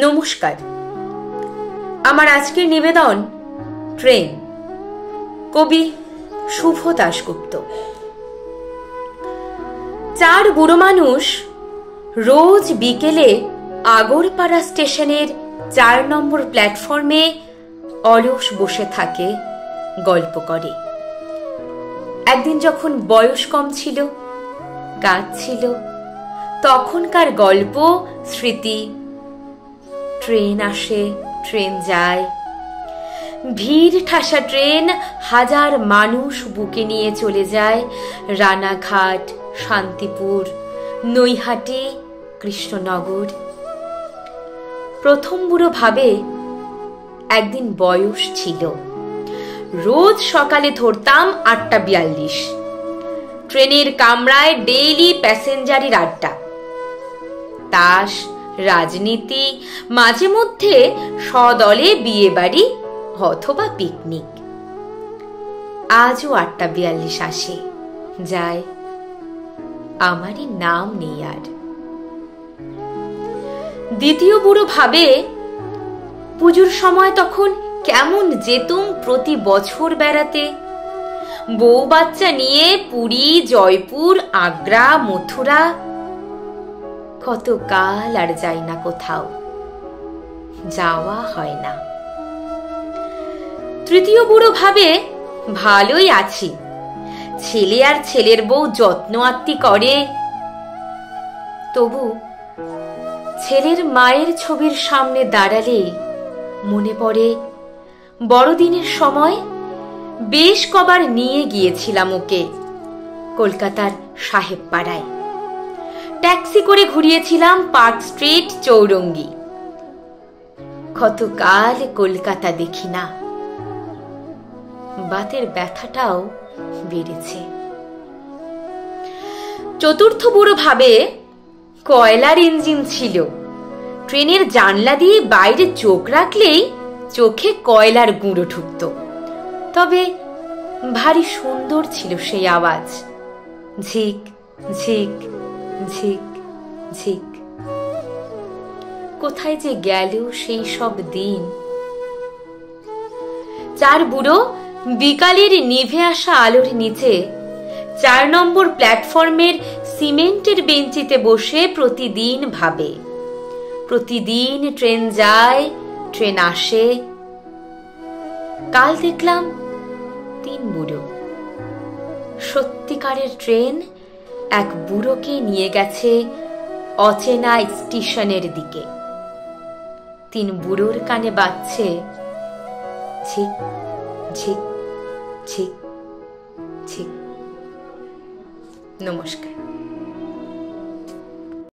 নমস্কার। আমার আজকের নিবেদন ট্রেন, কবি শুভ দাশগুপ্ত। চার বুড়ো মানুষ রোজ বিকেলে আগরপাড়া স্টেশনের ৪ নম্বর প্ল্যাটফর্মে অলস বসে থাকে, গল্প করে। একদিন যখন বয়স কম ছিল, কাজ ছিল, তখনকার গল্প, স্মৃতি। ট্রেন আসে, ট্রেন যায়, ভিড় ঠাসা ট্রেন হাজার মানুষ বুকে নিয়ে চলে যায় রানাঘাট, শান্তিপুর, নৈহাটি, কৃষ্ণনগর। প্রথম বুড়ো ভাবে একদিন বয়স ছিল, রোজ সকালে ধরতাম ৮:৪২। ট্রেনের কামরায় ডেইলি প্যাসেঞ্জারের আড্ডা, তাস, রাজনীতি, মাঝে মধ্যে সদলে বিয়ে বাড়ি অথবা পিকনিক। আজও ৮:৪২ আসে, যায়, আমারই নাম নেই আর। দ্বিতীয় বুড়ো ভাবে পুজোর সময় তখন কেমন যেতুম প্রতি বছর বেড়াতে, বউ বাচ্চা নিয়ে পুরী, জয়পুর, আগ্রা, মথুরা। কত কাল আর যাই না কোথাও, যাওয়া হয় না। তৃতীয় বুড়ো ভাবে ভালোই আছি, ছেলে আর ছেলের বউ যত্ন আত্তি করে। তবু ছেলের মায়ের ছবির সামনে দাঁড়ালে মনে পড়ে বড়দিনের সময় বেশ কবার নিয়ে গিয়েছিলাম ওকে কলকাতার সাহেব পাড়ায়। ট্যাক্সি করে ঘুরিয়েছিলাম পার্ক স্ট্রিট, চৌরঙ্গি। কতকাল কলকাতা দেখি না, বাতের ব্যথাটাও বেড়েছে। চতুর্থ বুড়ো ভাবে কয়লার ইঞ্জিন ছিল, ট্রেনের জানলা দিয়ে বাইরে চোখ রাখলেই চোখে কয়লার গুঁড়ো ঢুকত। তবে ভারী সুন্দর ছিল সেই আওয়াজ, ঝিক ঝিক ঝিক ঝিক। কোথায় যে গেল সেই সব দিন। চার বুড়ো বিকালের নিভে আসা আলোর নিচে ৪ নম্বর প্ল্যাটফর্মের সিমেন্টের বেঞ্চিতে বসে প্রতিদিন ভাবে। প্রতিদিন ট্রেন যায়, ট্রেন আসে। কাল দেখলাম ৩ বুড়ো। সত্যিকারের ট্রেন এক বুড়োকে নিয়ে গেছে অচেনা স্টেশনের দিকে। ৩ বুড়োর কানে বাজছে ঝিক ঝিক ঝিক ঝিক। নমস্কার।